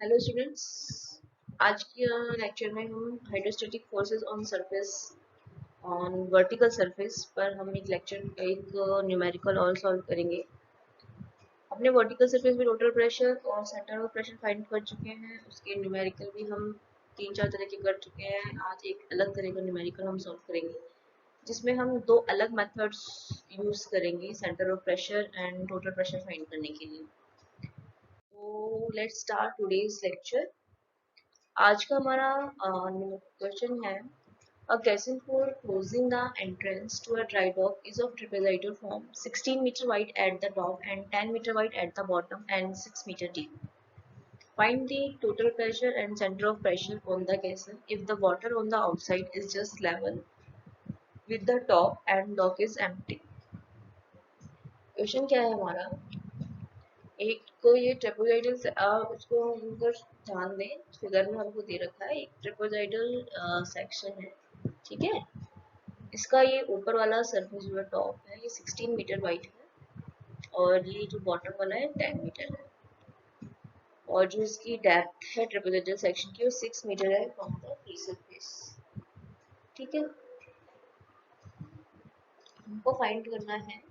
Hello students. आज के lecture में हम hydrostatic forces on surface on vertical surface पर हम एक न्यूमेरिकल और सॉल्व करेंगे। अपने वर्टिकल सरफेस में टोटल प्रेशर और सेंटर ऑफ प्रेशर फाइंड कर चुके हैं। उसके न्यूमेरिकल भी हम 3-4 तरह के कर चुके हैं। आज एक अलग तरह का न्यूमेरिकल हम सॉल्व करेंगे जिसमें हम दो अलग मेथड्स यूज करेंगे centre of pressure and total pressure find करने के लिए। तो लेट्स स्टार्ट टुडेज लेक्चर। आज का हमारा क्वेश्चन है A casing for closing the entrance to a dry dock is of trapezoidal form, 16 meter wide at the top and 10 meter wide at the bottom and 6 meter deep. Find the total pressure and center of pressure on the casing if the water on the outside is just level with the top and dock is empty. Question क्या है हमारा, एक को ये trapezoidal उसको हम ऊपर ध्यान दें, फिगर में हमको दे रखा है एक ट्रेपेजोइडल सेक्शन है, ठीक है। इसका ये ऊपर वाला सरफेस जो टॉप है ये 16 मीटर वाइड है और ये जो बॉटम वाला है 10 मीटर है और जो इसकी डेप्थ है ट्रेपेजोइडल सेक्शन की वो 6 मीटर है फ्रॉम द फ्री सरफेस, ठीक है। हमको फाइंड करना है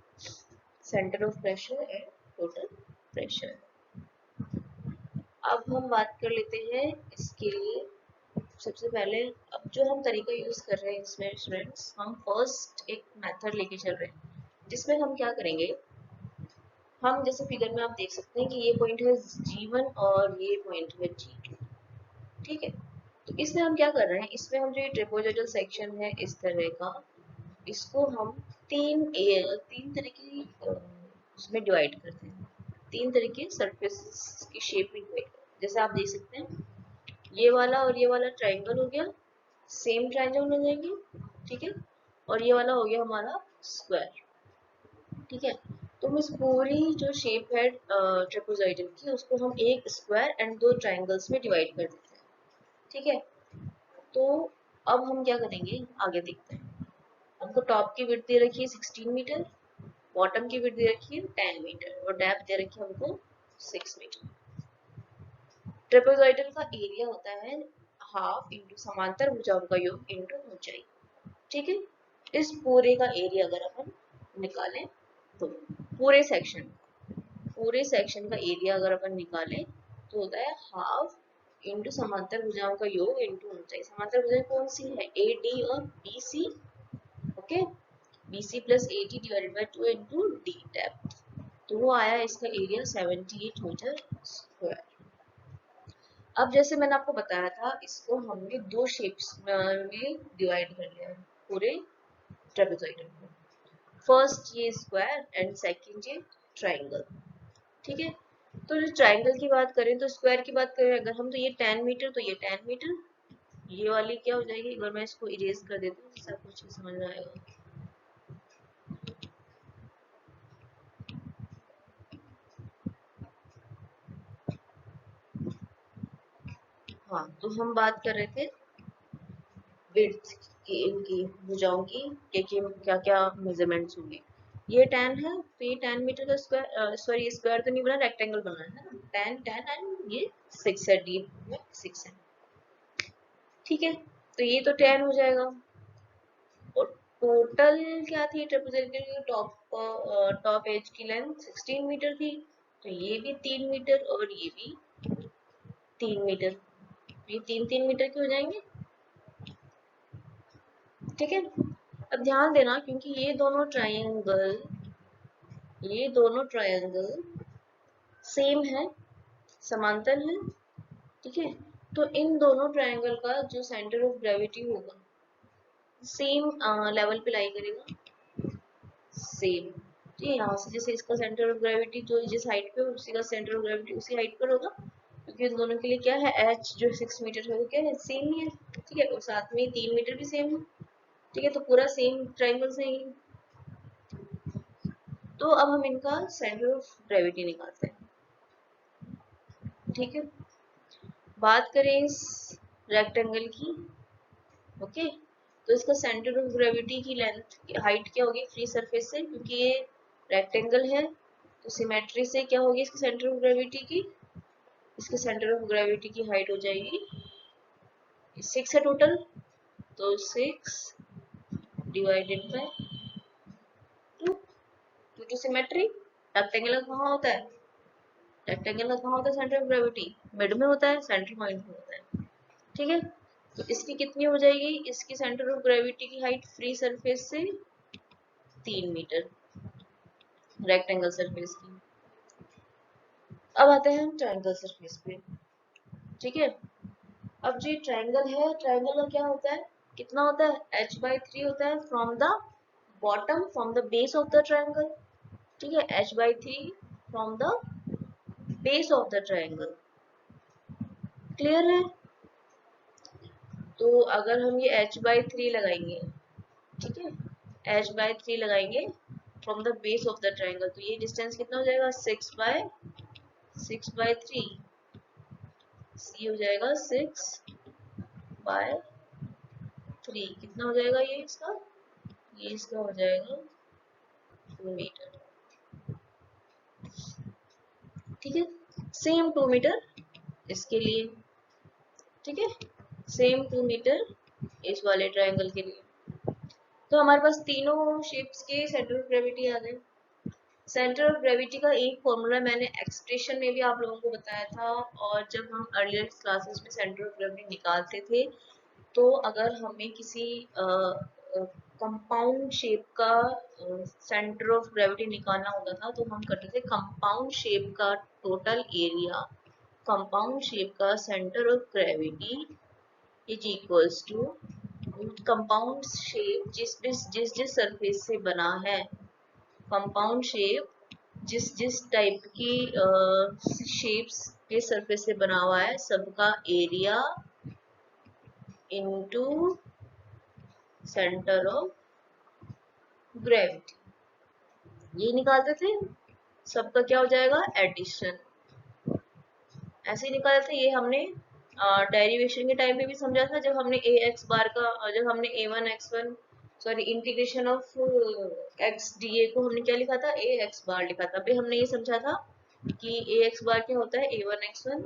centre of pressure and total pressure. अब हम बात कर लेते हैं इसके लिए। सबसे पहले अब जो हम तरीका यूज कर रहे हैं इसमें स्टूडेंट्स, हम फर्स्ट एक मेथड लेके चल रहे हैं जिसमें हम क्या करेंगे, हम जैसे फिगर में आप देख सकते हैं कि ये पॉइंट है G1 और ये पॉइंट है G2, ठीक है। तो इसमें हम क्या कर रहे हैं, इसमें हम जो ये ट्रेपेजोइडल सेक्शन है इस तरह का, इसको हम तीन तरह की उसमें डिवाइड करते हैं, तीन तरह के सरफेस की शेप में डिवाइड करते हैं। जैसे आप देख सकते हैं ये वाला और ये वाला ट्राइंगल हो गया, सेम ट्राइंगल हो जाएंगे, ठीक है। और ये वाला हो गया हमारा स्क्वायर, ठीक है। तो इस पूरी जो शेप है ट्रेपेजोइडल की उसको हम एक स्क्वायर एंड दो ट्रायंगल्स में डिवाइड कर देते हैं, ठीक है। तो अब हम क्या करेंगे आगे देखते हैं। हमको टॉप की विड्थ दे रखी है 16 मीटर, बॉटम की विड्थ दे रखी है 10 मीटर और डेप्थ दे रखी है हमको 6 मीटर। ट्रेपेजोइडल का एरिया होता है हाफ इंटू समांतर भुजाओं का योग इंटू ऊंचाई, ठीक है। इस पूरे का एरिया अगर अपन निकालें तो पूरे सेक्शन का एरिया अगर अपन निकालें तो होता है हाफ इंटू समांतर भुजाओं का योग इंटू ऊंचाई। समांतर भुजाएं कौन सी है, ए डी और B C, okay. B C plus A D divided by 2 into D depth, तो वो आया इसका एरिया 78 मीटर स्क्वायर। अब जैसे मैंने आपको बताया था इसको हमने दो शेप्स में डिवाइड कर लिया है पूरे ट्रेपेजोइडल को। फर्स्ट ये स्क्वायर एंड सेकंड ये ट्रायंगल, ठीक है। तो जो ट्रायंगल की बात करें तो स्क्वायर की बात करें अगर हम तो ये 10 मीटर, तो ये 10 मीटर, ये वाली क्या हो जाएगी, एक बार मैं इसको इरेज कर देती हूँ जिससे आपको अच्छे समझ में आएगा। हाँ, तो हम बात कर रहे थे विड्थ की, इनकी भुजाओं की क्या क्या मेजरमेंट्स होंगे। ये 10 है तो ये 10 मीटर का स्क्वायर, सॉरी स्क्वायर तो नहीं बना, रेक्टेंगल बना है ना, 10 एंड ये 6 है, डीप में 6 है, ठीक है। तो ये तो 10 हो जाएगा और टोटल क्या थी ट्रेपेजोइडल की टॉप एज की लेंथ 16 मीटर थी, तो ये भी 3 मीटर और ये भी 3 मीटर, ये 3-3 मीटर के हो जाएंगे, ठीक है। अब ध्यान देना क्योंकि ये दोनों ट्रायंगल सेम है, समांतर है, ठीक है। तो इन दोनों ट्रायंगल का जो सेंटर ऑफ ग्रेविटी होगा सेम लेवल पे लाई करेगा, सेम, ठीक है। यहाँ से जैसे इसका सेंटर ऑफ ग्रेविटी जो जिस हाइट पे उसी का सेंटर ऑफ ग्रेविटी उसी हाइट पर होगा, क्योंकि इन दोनों के लिए क्या है एच जो 6 मीटर है वो क्या है सेम ही है, ठीक है। और साथ में 3 मीटर भी सेम है, ठीक है। तो पूरा सेम ट्रायंगल से ही, तो अब हम इनका सेंटर ऑफ ग्रेविटी निकालते हैं, ठीक है। बात करें इस रेक्टेंगल की, ओके। तो इसका सेंटर ऑफ ग्रेविटी की लेंथ हाइट क्या होगी फ्री सरफेस से, क्योंकि ये रेक्टेंगल है तो सिमेट्री से क्या होगी इसकी सेंटर ऑफ ग्रेविटी की इसके सेंटर ऑफ ग्रेविटी की हाइट हो जाएगी 6 है टोटल, तो 6 divided by 2 due to symmetry. Rectangle कहाँ होता है, रेक्टेंगल का कहाँ होता है सेंटर ऑफ ग्रेविटी, मिड में होता है, सेंटर पॉइंट में होता है। ठीक है, तो इसकी कितनी हो जाएगी, इसकी सेंटर ऑफ ग्रेविटी की हाइट फ्री सरफेस से 3 मीटर रेक्टेंगल सरफेस की। अब आते हैं हम ट्रायंगल सरफेस पे। ठीक है, अब जो ट्रायंगल है, ट्रायंगल का क्या होता है, कितना होता है, h/3 होता है from the bottom, from the base of the triangle. ठीक है, h/3 from the base of the triangle. Clear है, तो अगर हम ये h/3 लगाएंगे, ठीक है, h/3 लगाएंगे from the base of the triangle, तो ये डिस्टेंस कितना हो जाएगा, 6/3, सी हो जाएगा 6/3, कितना हो जाएगा ये इसका, ये इसका हो जाएगा 2 मीटर। ठीक है, सेम 2 मीटर इसके लिए। ठीक है, सेम 2 मीटर इस वाले ट्रायंगल के लिए। तो हमारे पास तीनों शेप्स के सेंटर ऑफ ग्रेविटी आ गए। सेंटर ऑफ ग्रेविटी का एक फॉर्मूला मैंने एक्सप्रेशन में भी आप लोगों को बताया था, और जब हम अर्लियर क्लासेस में सेंटर ऑफ ग्रेविटी निकालते थे, तो अगर हमें किसी कंपाउंड शेप का सेंटर ऑफ ग्रेविटी निकालना होता था, तो हम करते थे कंपाउंड शेप का टोटल एरिया, कंपाउंड शेप का centre of gravity is equals to compound shape जिस जिस सरफेस से बना है, कंपाउंड शेप जिस टाइप की शेप्स के सरफेस से बना हुआ है, सबका area into centre of gravity, ये निकालते थे। सबका क्या हो जाएगा, एडिशन, ऐसे ही निकालते थे। ये हमने डेरिवेशन के टाइम पे भी समझा था, जब हमने ए एक्स बार का, जब हमने a1x1 sorry integration of x D को हमने क्या लिखा था, ए एक्स बार लिखा था। अभी हमने ये समझा था कि ए एक्स बार क्या होता है, a1x1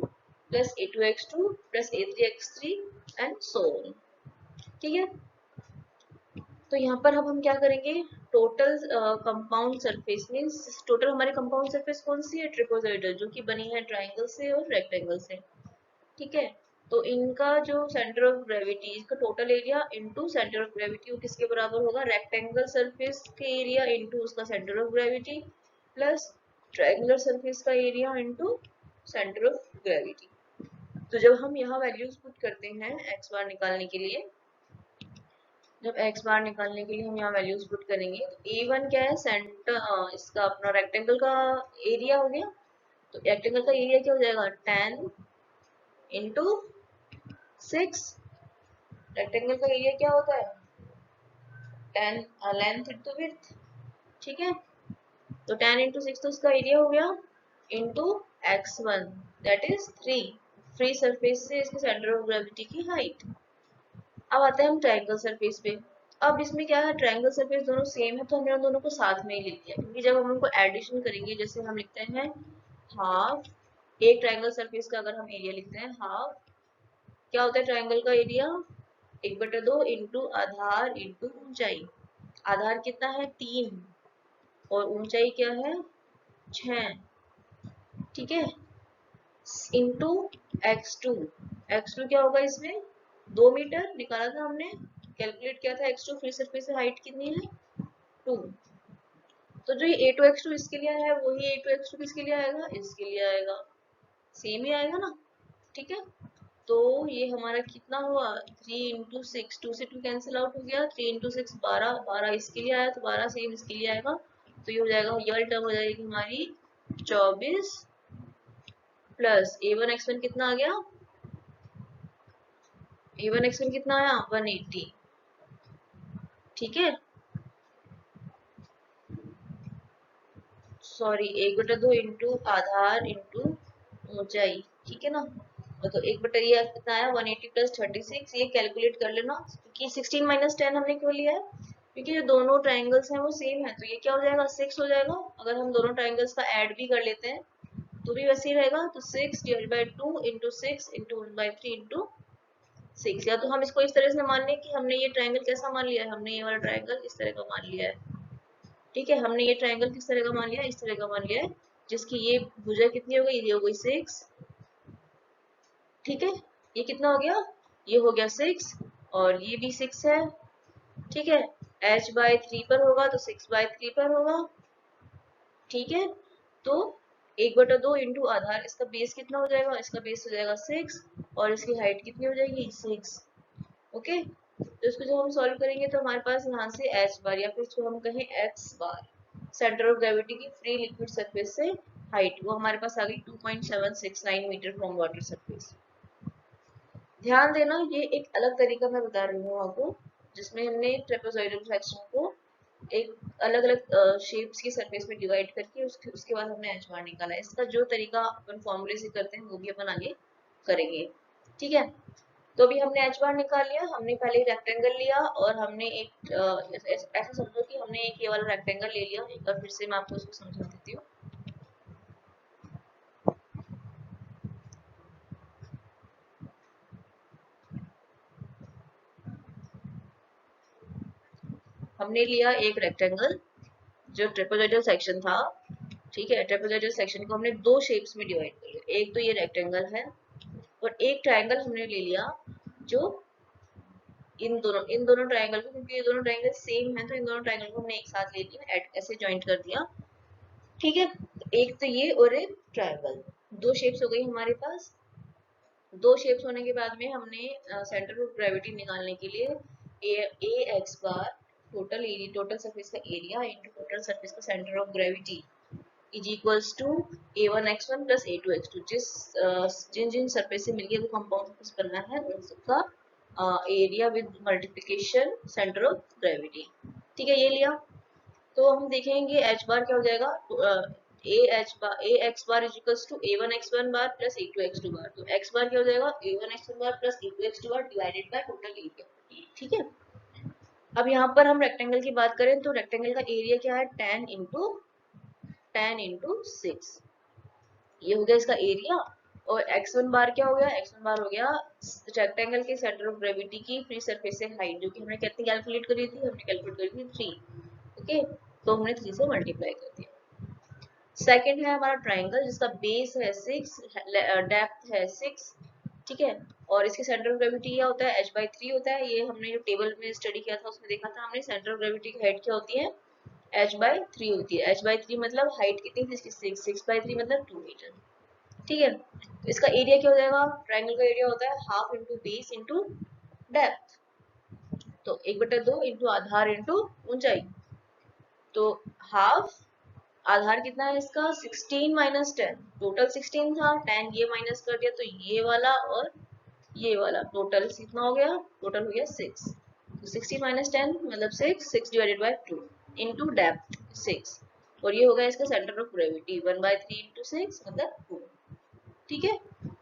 plus a2x2 plus a3x3 and so on. ठीक है, तो यहाँ पर अब हम क्या करेंगे, total compound surface means total हमारी कंपाउंड सरफेस कौन सी है, ट्रिपोजोइडल, जो कि बनी है ट्राइंगल से और रेक्टेंगल से। ठीक है, तो इनका जो सेंटर ऑफ ग्रेविटी, इसका total area into centre of gravity वो किसके बराबर होगा, रेक्टेंगल सरफेस के एरिया इनटू उसका centre of gravity plus triangular surface का area into centre of gravity. तो जब हम यहाँ वैल्यूज पुट करते हैं एक्स बार निकालने के लिए, जब एक्स बार निकालने के लिए हम यहाँ वैल्यूज पुट करेंगे, तो a1 क्या है, सेंटर इसका अपना रेक्टेंगल का एरिया हो गया, तो रेक्टेंगल का एरिया क्या हो जाएगा, 10 इंटू 6। रेक्टेंगल का एरिया क्या होता है, 10 लेंथ इंटू विड्थ। ठीक है, तो 10 इंटू 6 तो इसका एरिया हो गया, into x1 that is 3, free surface से इसके सेंटर ऑफ ग्रेविटी की हाइट। अब आते हैं हम ट्रायंगल सरफेस पे। अब इसमें क्या है, ट्रायंगल सरफेस दोनों सेम है, तो हमने उन दोनों को साथ में ही लिख दिया, क्योंकि जब हम उनको एडिशन करेंगे, जैसे हम लिखते हैं हाफ, एक ट्रायंगल सरफेस का अगर हम एरिया लिखते हैं हाफ, क्या होता है ट्रायंगल का एरिया, 1/2 इंटू आधार इंटू ऊंचाई। आधार कितना है, 3, और ऊंचाई क्या है, 6। ठीक है, इंटू x2, x2 क्या होगा इसमें, 2 मीटर निकाला था हमने, कैलकुलेट किया था x2, फ्री सरफेस से हाइट कितनी है, 2। तो जो ये a2x2 इसके लिए है, वही a2x2 किसके लिए आएगा, इसके लिए आएगा, सेम ही आएगा ना। ठीक है, तो ये हमारा कितना हुआ, 3 इंटू 6, 2 से 2 कैंसिल आउट हो गया, 3 इंटू 6 12, 12 इसके लिए आया, तो 12 सेम इसके लिए आएगा, तो ये हो जाएगा, ये वाली टर्म हो जाएगी हमारी 24 प्लस a1x1 कितना आ गया, a1x1 कितना आया, 180। ठीक है, सॉरी 1/2 इंटू आधार इंटू ऊंचाई। ठीक है ना, तो 1/, ये कितना आया, 180 प्लस 36, ये कैलकुलेट कर लेना, क्योंकि 16 माइनस 10 हमने क्यों लिया है, क्योंकि जो दोनों ट्राइंगल्स हैं वो सेम है, तो ये क्या हो जाएगा, 6 हो जाएगा। अगर हम दोनों ट्राइंगल्स का ऐड भी कर लेते हैं, 2 भी वैसे ही रहेगा, तो 6 divide by 2 into 6 into 1/3 into 6। या तो हम इसको इस तरह से मान लें कि हमने ये ट्रायंगल कैसा मान लिया है, हमने ये वाला ट्रायंगल इस तरह का मान लिया है। ठीक है, हमने ये ट्रायंगल किस तरह का मान लिया है, इस तरह का मान लिया है, जिसकी ये भुजा कितनी हो गई, ये हो गई 6। ठीक है, ये कितना हो गया, ये हो गया 6 और ये भी 6 है। ठीक है, h/3 पर होगा तो 6/3 पर होगा। ठीक है, तो 1/2 इंटू आधार, इसका बेस कितना हो जाएगा, इसका बेस हो जाएगा 6 और इसकी हाइट कितनी हो जाएगी 6। ओके, तो इसको जब हम सॉल्व करेंगे तो हमारे पास यहाँ से h बार या फिर इसको हम कहें x bar, centre of gravity की फ्री लिक्विड सरफेस से हाइट, वो हमारे पास आ गई 2.769 मीटर फ्रॉम वाटर सरफेस। ध्यान देना, ये एक अलग तरीका मैं बता रही हूँ आपको, जिसमें हमने ट्रेपेजॉइडल सेक्शन को एक अलग अलग शेप्स की सरफेस में डिवाइड करके उसके बाद हमने एच बार निकाला है। इसका जो तरीका अपन फॉर्मूले से करते हैं वो भी अपन आगे करेंगे। ठीक है, तो अभी हमने एच बार निकाल लिया, हमने पहले रेक्टेंगल लिया और हमने एक ऐसा समझो कि हमने एक ये वाला रेक्टेंगल ले लिया। एक बार फिर से मैं आपको इसको समझा देती हूँ। हमने लिया एक रेक्टेंगल जो ट्रेपेजॉइडल सेक्शन था। ठीक है, ट्रेपेजॉइडल सेक्शन को हमने दो शेप्स में डिवाइड कर लिया, एक तो ये रेक्टेंगल है और एक ट्रायंगल हमने ले लिया जो इन दोनों ट्रायंगल को, क्योंकि ये दोनों ट्रायंगल सेम है तो इन दोनों ट्रायंगल को हमने एक साथ ले लिया, ऐसे जॉइंट कर दिया। ठीक है, एक तो ये और एक ट्रायंगल, दो शेप्स हो गई हमारे पास। दो शेप्स होने के बाद में हमने सेंटर ऑफ ग्रेविटी निकालने के लिए A x bar total area, total surface का एरिया इनटू टोटल सरफेस का centre of gravity is equals to a1x1 plus a2x2। जिन जिन सरफेस से मिलके वो कंपाउंड सरफेस बनना है उन सबका area with multiplication centre of gravity. ठीक है, ये लिया तो हम देखेंगे एच बार क्या हो जाएगा, A x bar is equals to a1x1 bar plus a2x2 bar. तो x बार क्या हो जाएगा, a1x1 bar plus a2x2 bar divided by total area. ठीक है, अब यहाँ पर हम रेक्टेंगल की बात करें तो रेक्टेंगल का एरिया क्या है, 10 इंटू 6, ये हो गया इसका एरिया। और x1 बार क्या हो गया, x1 बार हो गया रेक्टेंगल के सेंटर ऑफ ग्रेविटी की फ्री सरफेस से हाइट, जो कि हमने कितनी कैलकुलेट करी थी, हमने कैलकुलेट करी थी 3। ओके, तो हमने 3 से मल्टीप्लाई कर दिया। सेकंड है हमारा ट्रायंगल जिसका बेस है 6, डेप्थ है 6। ठीक है, और इसके सेंटर ऑफ ग्रेविटी क्या होता है, h/3 होता है। ये हमने जो टेबल में स्टडी किया था उसमें देखा था हमने, सेंटर ऑफ ग्रेविटी की हाइट क्या होती है, h/3 होती है। h/3 मतलब हाइट कितनी थी इसकी 6, 6/3 मतलब 2 मीटर। ठीक है, तो इसका एरिया क्या हो जाएगा, ट्रायंगल का एरिया होता है half into base into depth, तो 1/2 इंटू आधार इंटू ऊंचाई। तो हाफ, आधार कितना है इसका 16 माइनस 10, टोटल 16 था, 10 ये माइनस कर दिया तो ये वाला और ये वाला, टोटल कितना हो गया, टोटल हो गया 6। तो 16 माइनस 10 मतलब 6, 6 डिवाइडेड बाय 2 इंटू डेप्थ 6, और ये हो गया इसका सेंटर ऑफ ग्रेविटी 1/3 इंटू 6 मतलब 2। ठीक है,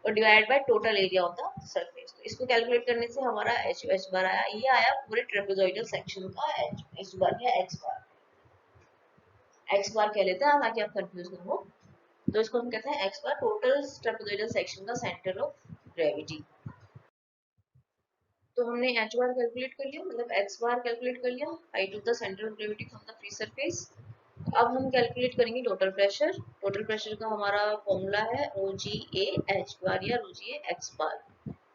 और divide by total area of the surface. तो इसको कैलकुलेट करने से हमारा एच बार आया, ये आया पूरे ट्रेपेजॉइडल सेक्शन का एच बार या एक्स बार कह लेते हैं ताकि आप कंफ्यूज ना हो। तो इसको हम कहते हैं x bar, total trapezoidal section का सेंटर ऑफ ग्रेविटी। तो हमने एच बार कैलकुलेट कर लिया, मतलब एक्स बार कैलकुलेट कर लिया, height of the centre of gravity from the free surface. अब हम कैलकुलेट करेंगे टोटल प्रेशर। टोटल प्रेशर का हमारा फॉर्मूला है OGA H बार या OGA X बार।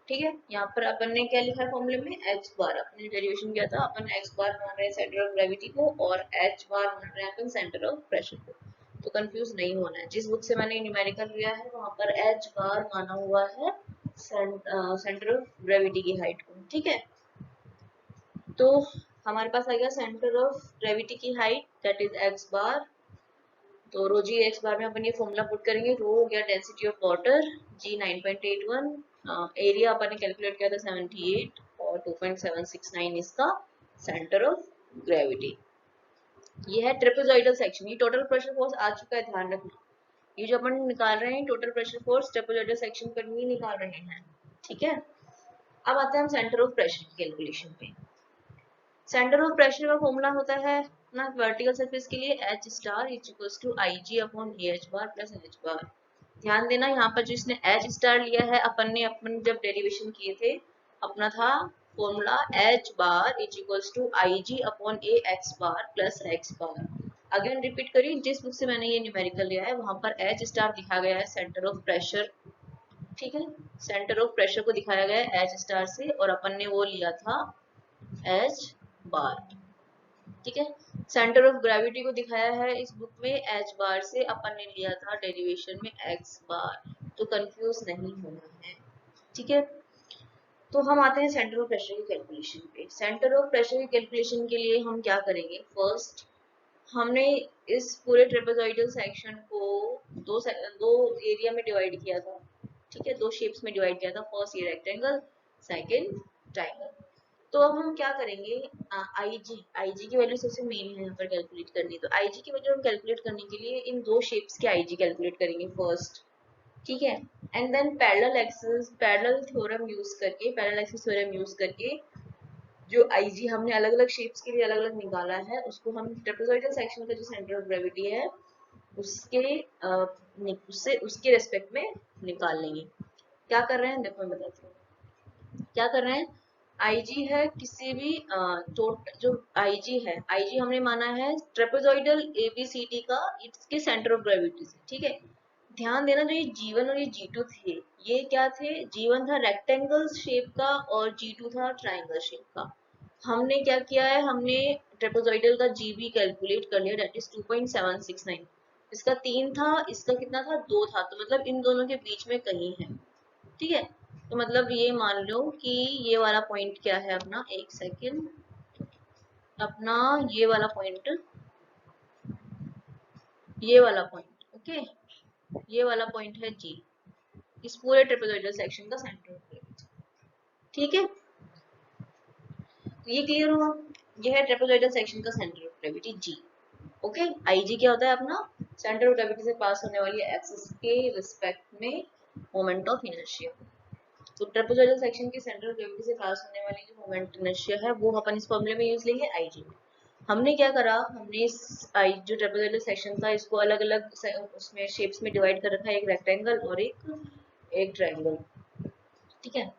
ठीक है, यहाँ पर अपन ने क्या लिखा है फॉर्मूले में, H बार। अपने डेरिवेशन किया था, अपन X बार मान रहे हैं सेंटर ऑफ ग्रेविटी को और H बार मान रहे हैं अपन सेंटर ऑफ प्रेशर को। तो कंफ्यूज नहीं होना है, जिस बुक से मैंने न्यूमेरिकल लिया है वहां पर H बार माना हुआ है सेंटर ऑफ ग्रेविटी की हाइट को। ठीक है, तो हमारे पास आ गया सेंटर ऑफ ग्रेविटी की height that is x bar. तो रो जी एक्स बार में अपन ये फॉर्मूला पुट करेंगे, रो हो गया density of water, g 9.81, area अपन ने कैलकुलेट किया था 78 और 2.769 इसका सेंटर ऑफ ग्रेविटी। ये है ट्रेपेजॉइडल सेक्शन। ये टोटल प्रेशर फोर्स आ चुका है, ध्यान रखना। ये जो अपन निकाल रहे हैं total pressure force trapezoidal section पर ही निकाल रहे हैं। ठीक है, अब आते हैं हम सेंटर ऑफ प्रेशर की कैलकुलेशन पे। सेंटर ऑफ प्रेशर का फॉर्मूला होता है ना वर्टिकल सरफेस के लिए H star is equals to IG upon AH bar plus H bar. ध्यान देना यहाँ पर जो इसने एच स्टार लिया है, अपन जब डेरिवेशन किए थे, अपना था formula H bar is equals to I G upon A x bar plus x bar. Again repeat करिए, जिस बुक से मैंने ये न्यूमेरिकल लिया है वहां पर एच स्टार लिखा गया है सेंटर ऑफ प्रेशर, ठीक है, सेंटर ऑफ प्रेशर को दिखाया गया है एच स्टार से, और अपन ने वो लिया था एच बार, ठीक है। सेंटर ऑफ ग्रेविटी को दिखाया है इस बुक में एच बार से, अपन ने लिया था डेरिवेशन में एक्स बार, तो कंफ्यूज नहीं होना है, ठीक है। तो हम आते हैं सेंटर ऑफ प्रेशर की कैलकुलेशन पे। सेंटर ऑफ प्रेशर की कैलकुलेशन के लिए हम क्या करेंगे, फर्स्ट हमने इस पूरे ट्रेपेजॉइडल सेक्शन को दो एरिया में डिवाइड किया था, ठीक है, दो शेप्स में डिवाइड किया था, फर्स्ट ये रेक्टेंगल, सेकंड ट्रायंगल। तो अब हम क्या करेंगे, आईजी की वैल्यू सबसे मेन है यहाँ पर कैलकुलेट करनी, तो आईजी की वैल्यू हम कैलकुलेट करने के लिए इन दो शेप्स के आईजी कैलकुलेट करेंगे फर्स्ट, ठीक है। And then parallel theorem use करके, पैरेलल एक्सिस थ्योरम यूज करके जो आईजी हमने अलग अलग शेप्स के लिए अलग अलग निकाला है, उसको हम ट्रेपेजॉइडल सेक्शन का जो सेंटर ऑफ ग्रेविटी है उसके उससे उसके रेस्पेक्ट में निकाल लेंगे। क्या कर रहे हैं देखो, मैं बताती हूँ क्या कर रहे हैं। आईजी है किसी भी जो आईजी है, आईजी हमने माना है ट्रेपेजॉइडल एबीसीडी का इसके सेंटर ऑफ ग्रेविटी से, ठीक है। ध्यान देना, जो ये G1 और ये G2 थे, ये क्या थे, G1 था रेक्टेंगल शेप का और G2 था ट्रायंगल शेप का। हमने क्या किया है, हमने ट्रेपेजॉइडल का जीबी कैलकुलेट कर लिया, दैट इज 2.769। इसका 3 था, इसका कितना था, 2 था, तो मतलब इन दोनों के बीच में कहीं है, ठीक है। तो मतलब ये मान लो कि ये वाला पॉइंट क्या है अपना, एक सेकेंड, अपना ये वाला पॉइंट, ये वाला पॉइंट, ओके, ये वाला पॉइंट है जी, इस पूरे ट्रेपेजॉइडल सेक्शन का सेंटर ऑफ ग्रेविटी, ठीक है। तो ये क्लियर हुआ, ये है ट्रेपेजॉइडल सेक्शन का सेंटर ऑफ ग्रेविटी जी, ओके। आईजी क्या होता है, अपना सेंटर ऑफ ग्रेविटी से पास होने वाली एक्सिस के रिस्पेक्ट में मोमेंट ऑफ इनर्शिया। तो ट्रेपेजॉइडल सेक्शन के सेंटर ऑफ ग्रेविटी से पास होने वाली जो मोमेंट इनर्शिया है वो अपन इस फॉर्मूले में यूज लेंगे आईजी में। हमने क्या करा, हमने इस जो ट्रेपेजॉइडल सेक्शन था इसको अलग अलग उसमें शेप्स में डिवाइड कर रखा है, एक रेक्टेंगल और एक ट्रायंगल, ठीक है।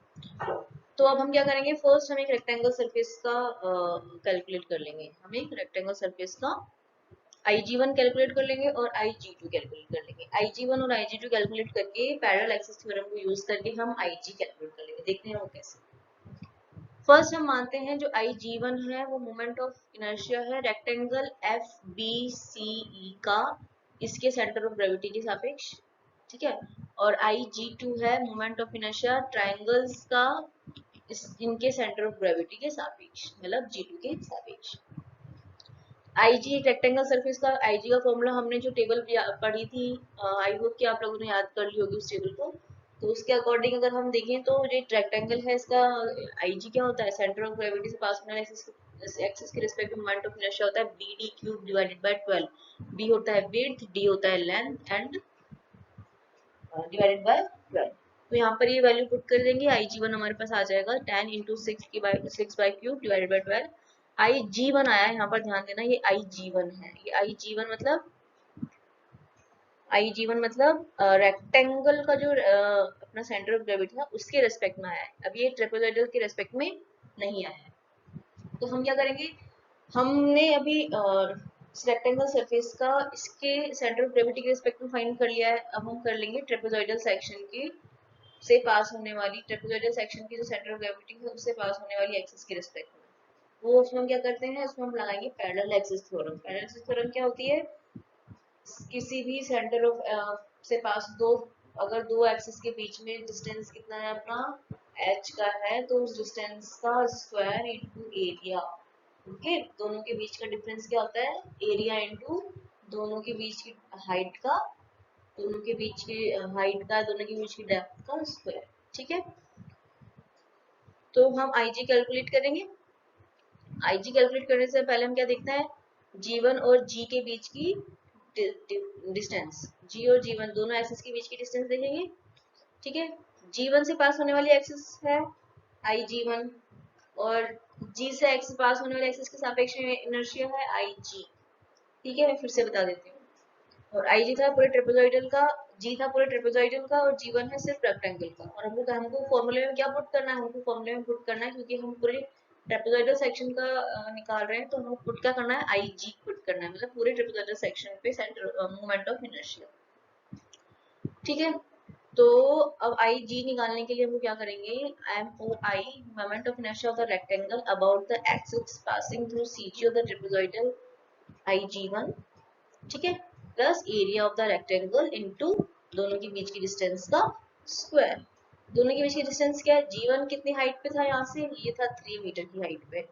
तो अब हम क्या करेंगे, फर्स्ट हम एक रेक्टेंगल सरफेस का कैलकुलेट कर लेंगे, हम एक रेक्टेंगल सरफेस का IG1 कैलकुलेट कर लेंगे और IG2 कैलकुलेट कर लेंगे। IG1 और IG2 कैलकुलेट करके पैरेलल एक्सिस थ्योरम को यूज करके हम IG कैलकुलेट कर लेंगे, देखते हैं वो कैसे। फर्स्ट हम मानते हैं जो IG1 है वो मोमेंट ऑफ इनर्शिया है रेक्टेंगल FBCE का, इसके सेंटर ऑफ ग्रेविटी के सापेक्ष, ठीक है। और IG2 है मोमेंट ऑफ इनर्शिया ट्रायंगल्स का इनके सेंटर ऑफ ग्रेविटी के सापेक्ष, मतलब G2 के सापेक्ष। आईजी एक रेक्टेंगल सरफेस का आईजी का फॉर्मूला हमने जो टेबल पढ़ी थी, आई होप कि आप लोगों ने याद कर ली होगी उस टेबल को। तो उसके अकॉर्डिंग अगर हम देखें तो जो रेक्टेंगल है इसका आईजी क्या होता है, सेंटर ऑफ ग्रेविटी से पास होने वाले एक्सिस के रिस्पेक्ट में मोमेंट ऑफ इनर्शिया होता है BD cube divided by 12। B होता है विड्थ, डी होता है लेंथ एंड डिवाइडेड बाय 12। तो यहाँ पर ये वैल्यू पुट कर देंगे, IG1 हमारे पास आ जाएगा 10 into 6 by cube divided by 12। IG1 आया है यहाँ पर, ध्यान देना ये IG1 है, ये IG1 मतलब रेक्टेंगल का जो अपना सेंटर ऑफ ग्रेविटी था उसके रेस्पेक्ट में आया है, अब ये ट्रेपेजॉइडल के रेस्पेक्ट में नहीं आया है। तो हम क्या करेंगे, हमने अभी रेक्टेंगल सरफेस का इसके सेंटर ऑफ ग्रेविटी के रिस्पेक्ट में फाइंड कर लिया है, अब हम कर लेंगे ट्रेपेजॉइडल सेक्शन के से पास होने वाली, ट्रेपेजॉइडल सेक्शन की जो सेंटर ऑफ ग्रेविटी है उससे पास होने वाली एक्सिस के रिस्पेक्ट में, वो उसमें हम क्या करते हैं, उसमें हम लगाएंगे parallel axis theorem. Parallel axis theorem क्या होती है, किसी भी सेंटर ऑफ से पास अगर दो एक्सिस के बीच में डिस्टेंस कितना है अपना h का है, तो उस डिस्टेंस का स्क्वायर इनटू एरिया, ओके। दोनों के बीच का डिफरेंस क्या होता है, एरिया इनटू दोनों के बीच की हाइट का, दोनों के बीच की हाइट का, दोनों के बीच की डेप्थ का स्क्वायर, ठीक है। तो हम IG कैलकुलेट करेंगे। IG कैलकुलेट करने से पहले हम क्या देखना है, G1 और G के बीच की डिस्टेंस, G और G1 दोनों एक्सिस के बीच की डिस्टेंस देखेंगे, ठीक है। G1 से पास होने वाली एक्सिस है IG1 और G से एक्सिस पास होने वाले एक्सिस के सापेक्ष में इनर्शिया है IG, ठीक है। मैं फिर से बता देती हूँ, और आई जी था पूरे ट्रेपेजॉइडल का, जी था पूरे ट्रेपेजॉइडल का, और जी वन है सिर्फ रेक्टेंगल का। और हमको फॉर्मूले में क्या पुट करना है, हमको फॉर्मूले में पुट करना है, क्योंकि हम पूरे ट्रेपेजॉइडल सेक्शन का निकाल रहे हैं, तो हमको पुट क्या करना है, आई जी पुट करना है, मतलब पूरे ट्रेपेजॉइडल सेक्शन पे सेंटर मोमेंट ऑफ इनर्शिया। ठीक है, तो अब आई जी निकालने के लिए हम क्या करेंगे, M O I moment of inertia of the rectangle about the axis passing through C G of the trapezoidal I G one, ठीक है, plus area of the rectangle into दोनों के बीच की डिस्टेंस का स्क्वायर। दोनों के बीच की डिस्टेंस क्या है, जी वन कितनी हाइट पे था, यहाँ से ये था 3 मीटर की हाइट पे,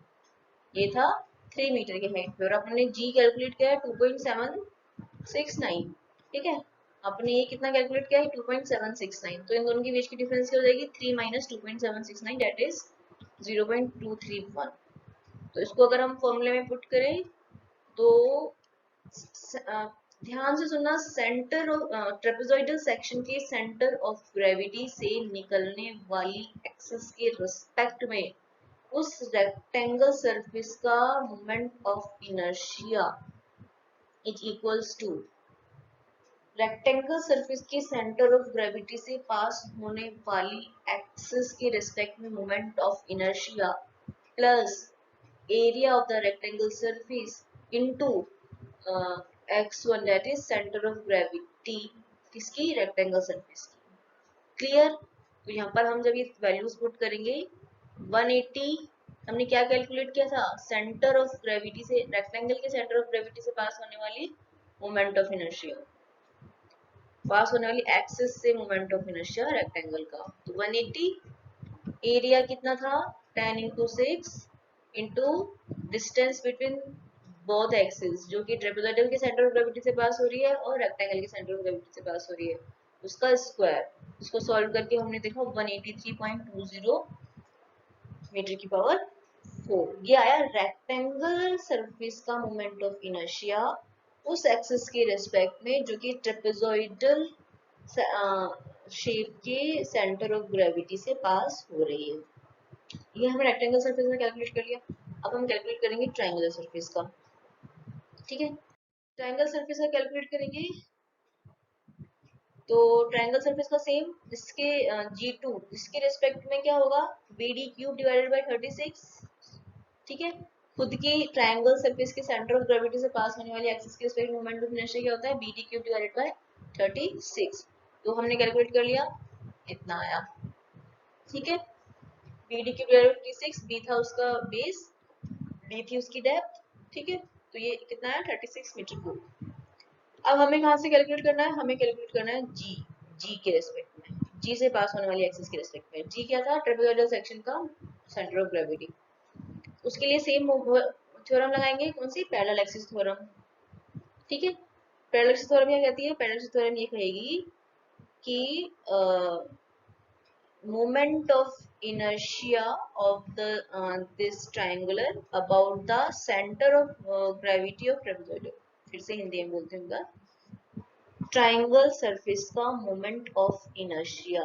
ये था 3 मीटर की हाइट पे, और अपने जी कैलकुलेट किया है 2.769, ठीक है, अपने ये कितना कैलकुलेट किया है 2.769, तो इन दोनों के बीच की डिफरेंस क्या हो जाएगी 3 माइनस 2.769 दैट इज 0.231। तो इसको अगर हम फॉर्मूले में पुट करें तो ध्यान से सुनना, सेंटर ऑफ ट्रेपेजॉइडल सेक्शन के सेंटर ऑफ ग्रेविटी से निकलने वाली एक्सिस के रिस्पेक्ट में उस रेक्टेंगल सरफेस का moment of inertia is equals to rectangle surface के सेंटर ऑफ ग्रेविटी से पास होने वाली एक्सिस के रिस्पेक्ट में moment of inertia plus area of the rectangle surface into x1 that is center of gravity किसकी, rectangle surface की। Clear, तो यहाँ पर हम जब ये वैल्यूज पुट करेंगे 180 हमने क्या कैलकुलेट किया था, सेंटर ऑफ ग्रेविटी से, रेक्टेंगल के सेंटर ऑफ ग्रेविटी से पास होने वाली मोमेंट ऑफ इनर्शिया, पास होने वाली एक्सिस से मोमेंट ऑफ इनर्शिया रेक्टेंगल का, तो 180, एरिया कितना था 10 into 6 into distance between both axis जो कि ट्रेपेजॉइडल के सेंटर ऑफ ग्रेविटी से पास हो रही है और रेक्टेंगल के सेंटर ऑफ ग्रेविटी से पास हो रही है, उसका स्क्वायर। इसको सॉल्व करके हमने देखा 183.20 मीटर की पावर 4, ये आया रेक्टेंगल सरफेस का मोमेंट ऑफ इनर्शिया उस एक्सिस के रेस्पेक्ट में जो कि ट्रेपेजॉइडल शेप के सेंटर ऑफ ग्रेविटी से पास हो रही है। ये हमने रेक्टेंगल सरफेस में कैलकुलेट कर लिया। अब हम कैलकुलेट करेंगे ट्रायंगुलर सरफेस का, ठीक है, ट्रायंगल सरफेस का कैलकुलेट करेंगे तो ट्रायंगल सरफेस का सेम, इसके G2 इसके रिस्पेक्ट में क्या होगा, BD क्यूब डिवाइडेड बाय 36, ठीक है, खुद की ट्रायंगल सरफेस के सेंटर ऑफ ग्रेविटी से पास होने वाली एक्सिस के रिस्पेक्ट मोमेंट ऑफ इनर्शिया क्या होता है, BD क्यूब डिवाइडेड बाय 36, तो हमने कैलकुलेट कर लिया, इतना आया, ठीक है, BD cube divided bye 36, B था उसका बेस, D थी उसकी डेप्थ, ठीक है, तो ये कितना है 36 मीटर क्यूब। अब हमें कहाँ से कैलकुलेट करना है, हमें कैलकुलेट करना है जी, जी के रेस्पेक्ट में, जी से पास होने वाली एक्सिस के रेस्पेक्ट में। जी क्या था, ट्रेपेजॉइडल सेक्शन का सेंटर ऑफ ग्रेविटी। उसके लिए सेम थ्योरम लगाएंगे, कौन सी, पैरेलल एक्सिस थ्योरम, ठीक है। पैरेलल एक्सिस थ्योरम क्या कहती है, पैरेलल एक्सिस थ्योरम ये कहेगी कि moment of inertia of the this triangular about the center of gravity of trapezoidal, फिर से हिंदी में बोलते हैं, ट्रायंगल सरफेस का moment of inertia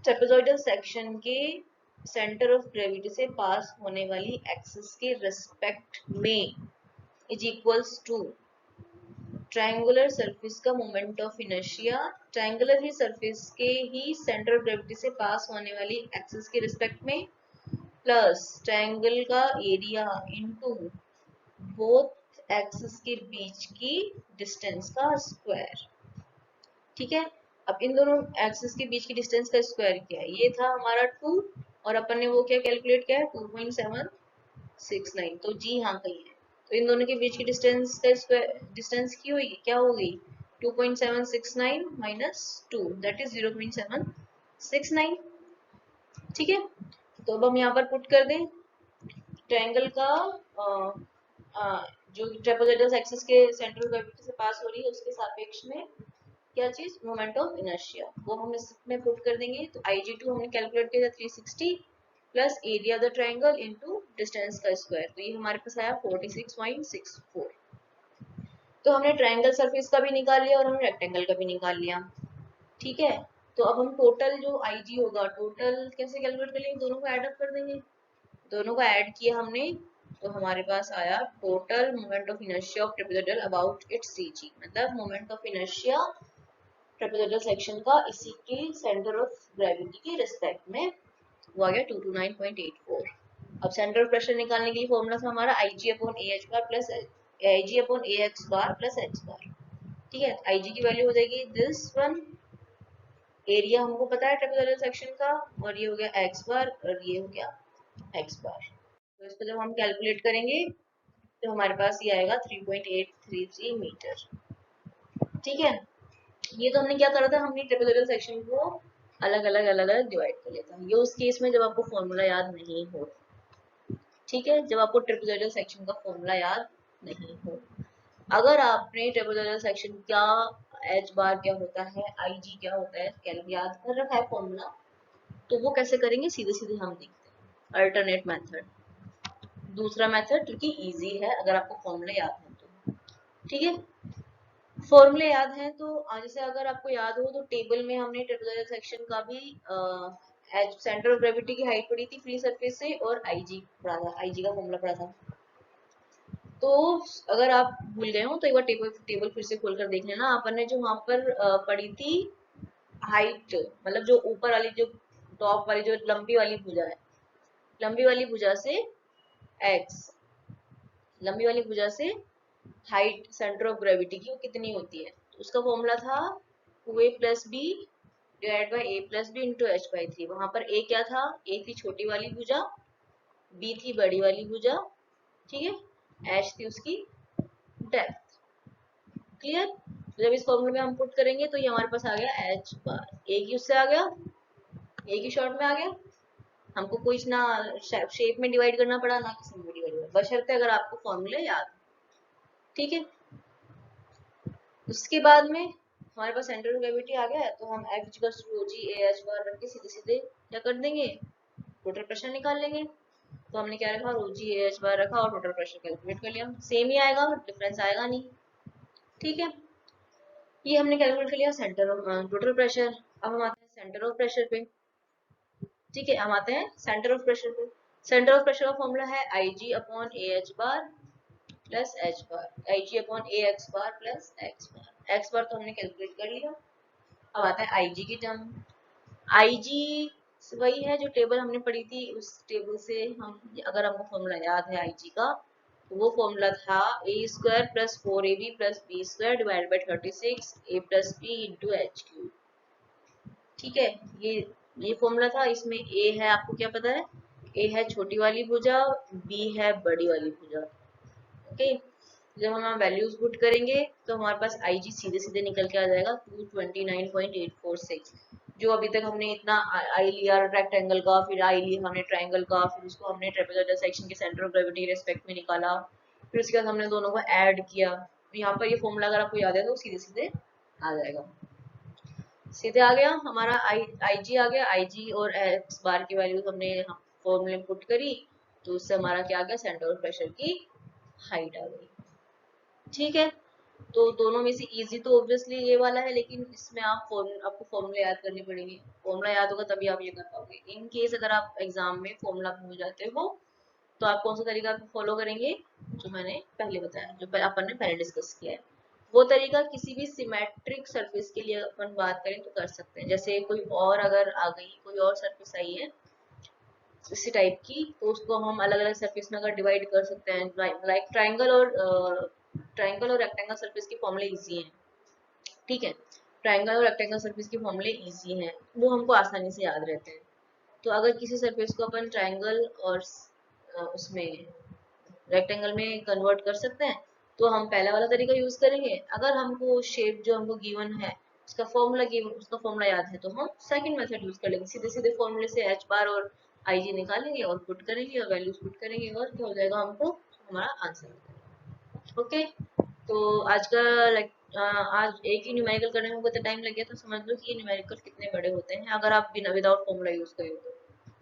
trapezoidal section के सेंटर ऑफ ग्रेविटी से पास होने वाली एक्सिस के रिस्पेक्ट में is equals to triangular surface का मोमेंट ऑफ इनर्शिया, ट्रायंगुलर ही सरफेस के ही सेंटर ऑफ ग्रेविटी से पास होने वाली एक्सिस के रिस्पेक्ट में, प्लस ट्रायंगल का एरिया इनटू बोथ एक्सिस के बीच की डिस्टेंस का स्क्वायर, ठीक है। अब इन दोनों एक्सिस के बीच की डिस्टेंस का स्क्वायर क्या है, ये था हमारा 2 और अपन ने वो क्या कैलकुलेट किया है 2.769, तो जी हाँ कही है, तो इन दोनों के बीच की डिस्टेंस का स्क्वायर, डिस्टेंस की हुई क्या हो गई 2.769 माइनस 2 दैट इज 0.769, ठीक है। तो अब हम यहाँ पर पुट कर दें ट्रायंगल का जो ट्रेपेजॉइडल एक्सिस के सेंट्रल ग्रेविटी से पास हो रही है उसके सापेक्ष में क्या चीज, मोमेंट ऑफ इनर्शिया, वो हम इसमें पुट कर देंगे, तो IG2 हमने कैलकुलेट किया था 360 plus area of the triangle into distance का स्क्वायर, तो ये हमारे पास आया 46.64। तो हमने ट्रायंगल सरफेस का भी निकाल लिया और हमने रेक्टेंगल का भी निकाल लिया, ठीक है। तो अब हम टोटल जो IG होगा, टोटल कैसे कैलकुलेट कर लेंगे, दोनों को ऐड अप कर देंगे, दोनों को ऐड किया हमने तो हमारे पास आया total moment of inertia of trapezoidal about its CG, मतलब moment of inertia trapezoidal section का इसी के सेंटर ऑफ ग्रेविटी के रिस्पेक्ट में, वो आ गया 229.84। अब सेंटर ऑफ प्रेशर निकालने के लिए फॉर्मूला था हमारा IG upon A h bar plus IG upon A x bar plus h bar. ठीक है, IG की वैल्यू हो जाएगी दिस वन, एरिया हमको पता है ट्रेपेजोइडल सेक्शन का, और ये हो गया एक्स बार और ये हो गया एक्स बार। तो इसको जब हम कैलकुलेट करेंगे तो हमारे पास ये आएगा 3.833 मीटर। ठीक है, ये तो हमने क्या करा था, हमने ट्रेपेजोइडल सेक्शन को अलग अलग डिवाइड कर लिया था। ये उस केस में जब आपको फॉर्मूला याद नहीं हो। ठीक है, जब आपको ट्रेपेजोइडल सेक्शन का फॉर्मूला याद नहीं हो। अगर आपने ट्रेपेजोइडल सेक्शन का एच बार क्या होता है, IG क्या होता है याद कर रखा है फॉर्मूला, तो वो कैसे करेंगे, सीधे सीधे हम देखते हैं अल्टरनेट मेथड, दूसरा मेथड जो कि इजी है अगर आपको फॉर्मूले याद है तो। ठीक है, फॉर्मूले याद है तो जैसे अगर आपको याद हो तो टेबल में हमने ट्रेपेजोइडल सेक्शन का भी सेंटर ऑफ ग्रेविटी की हाइट पढ़ी थी फ्री सरफेस से, और IG पढ़ा था, IG का फॉर्मूला पढ़ा था। तो अगर आप भूल गए हो तो एक बार टेबल फिर से खोल कर देख लेना। अपन ने जो वहां पर पढ़ी थी हाइट, मतलब जो ऊपर वाली, जो टॉप वाली, जो लंबी वाली भुजा है, लंबी वाली भुजा से एक्स, लंबी वाली भुजा से हाइट सेंटर ऑफ ग्रेविटी की वो कितनी होती है, तो उसका फॉर्मूला था 2a plus B divide by A plus B into H by 3। वहां पर ए क्या था, ए थी छोटी वाली भुजा, बी थी बड़ी वाली भुजा, ठीक है, एच थी उसकी डेप्थ। क्लियर, जब इस फॉर्मूले में हम पुट करेंगे तो ये हमारे पास आ गया एच बार, ए की उससे आ गया, ए की शॉर्ट में आ गया, हमको कुछ ना शेप में डिवाइड करना पड़ा ना किसी में डिवाइड करना, बशर्ते अगर आपको फॉर्मूले याद। ठीक है, उसके बाद में हमारे पास सेंटर ऑफ ग्रेविटी आ गया है, तो हम F equals to g A h bar रख के सीधे सीधे क्या कर देंगे, टोटल प्रेशर निकाल लेंगे। तो हमने क्या रखा, रो जी ए एच बार रखा और टोटल प्रेशर कैलकुलेट कर लिया, सेम ही आएगा, डिफरेंस आएगा नहीं। ठीक है, ये हमने कैलकुलेट कर लिया सेंटर ऑफ टोटल प्रेशर। अब हम आते हैं सेंटर ऑफ प्रेशर पे। ठीक है, हम आते हैं सेंटर ऑफ प्रेशर पे। सेंटर ऑफ प्रेशर का फॉर्मूला है IG upon A h bar plus h bar, IG upon A x bar plus x bar. X bar तो हमने कैलकुलेट कर लिया। अब आता है IG की टर्म। IG वही है जो टेबल हमने पढ़ी थी, उस टेबल से हम, अगर हमको फॉर्मूला याद है IG का, तो वो फॉर्मूला था a square plus 4ab plus b square divide by 36 a plus B into h cube. ठीक है, ये फॉर्मूला था। इसमें ए है, आपको क्या पता है, ए है छोटी वाली भुजा, बी है बड़ी वाली भुजा। ओके, जब हम वैल्यूज पुट करेंगे तो हमारे पास IG सीधे सीधे निकल के आ जाएगा 229.846। जो अभी तक हमने इतना आई लिया रेक्टेंगल का, फिर आई लिया हमने ट्रायंगल का, फिर उसको हमने ट्रेपेजोइडल सेक्शन के सेंटर ऑफ ग्रेविटी रेस्पेक्ट में निकाला, फिर उसके बाद हमने दोनों को ऐड किया। तो यहाँ पर ये फॉर्मूला अगर आपको याद है तो सीधे सीधे आ जाएगा, सीधे आ गया हमारा IG आ गया। IG और एक्स बार की वैल्यू हमने फॉर्मूले में पुट करी, तो उससे हमारा क्या आ गया, सेंटर ऑफ प्रेशर की हाइट आ गई। ठीक है, तो दोनों में से इजी तो ऑब्वियसली ये वाला है, लेकिन इसमें आपको फॉर्मूला याद करने पड़ेंगे। फॉर्मूला याद होगा तभी आप ये कर पाओगे। इन केस अगर आप एग्जाम में फॉर्मूला भूल जाते हो तो आप कौन सा तरीका फॉलो करेंगे, जो मैंने पहले बताया, जो अपन ने पहले डिस्कस किया है। वो तरीका किसी भी सिमेट्रिक सरफेस के लिए अपन बात करें तो कर सकते हैं। जैसे कोई और अगर आ गई, कोई और सरफेस आई है इसी टाइप की, तो उसको हम अलग अलग सरफेस में अगर डिवाइड कर सकते हैं, लाइक ट्रायंगल और रेक्टेंगल सरफेस के फॉर्मूले इजी हैं। ठीक है, ट्रायंगल और रेक्टेंगल सरफेस के फॉर्मूले इजी हैं, वो हमको आसानी से याद रहते हैं। तो अगर किसी सरफेस को अपन ट्रायंगल और उसमें रेक्टेंगल में कन्वर्ट कर सकते हैं, तो हम पहला वाला तरीका यूज करेंगे। अगर हमको शेप जो हमको गिवन है उसका फॉर्मूला याद है, तो हम सेकंड मेथड यूज कर लेंगे, सीधे सीधे फॉर्मूले से एच बार और IG निकालेंगे और पुट करेंगे और वैल्यूज पुट करेंगे, और क्या हो जाएगा, हमको हमारा आंसर। ओके, तो आज का आज एक ही न्यूमेरिकल करने में बहुत टाइम लग गया, तो समझ लो कि ये न्यूमेरिकल कितने बड़े होते हैं अगर आप बिना विदाउट फॉर्मूला यूज करें तो।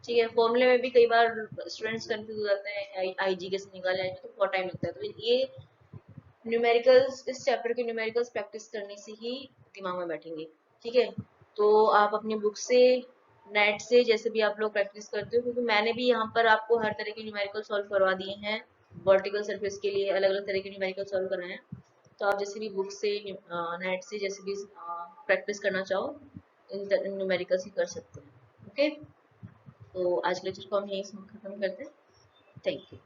ठीक है, फॉर्मूले में भी कई बार स्टूडेंट्स कंफ्यूज हो जाते हैं, IG कैसे निकाले, IG तो बहुत टाइम लगता है। तो ये न्यूमेरिकल्स, इस चैप्टर के न्यूमेरिकल्स प्रैक्टिस करने से ही दिमाग में बैठेंगे। ठीक है, तो आप अपनी बुक से, नेट से, जैसे भी आप लोग प्रैक्टिस करते हो, क्योंकि मैंने भी यहाँ पर आपको हर तरह के न्यूमेरिकल सॉल्व करवा दिए हैं। वर्टिकल सरफेस के लिए अलग अलग तरह के न्यूमेरिकल सॉल्व कर रहे हैं, तो आप जैसे भी बुक से नेट से जैसे भी प्रैक्टिस करना चाहो इन न्यूमेरिकल्स ही कर सकते हैं। ओके, तो आज के लेक्चर को हम यहीं खत्म करते हैं। Thank you.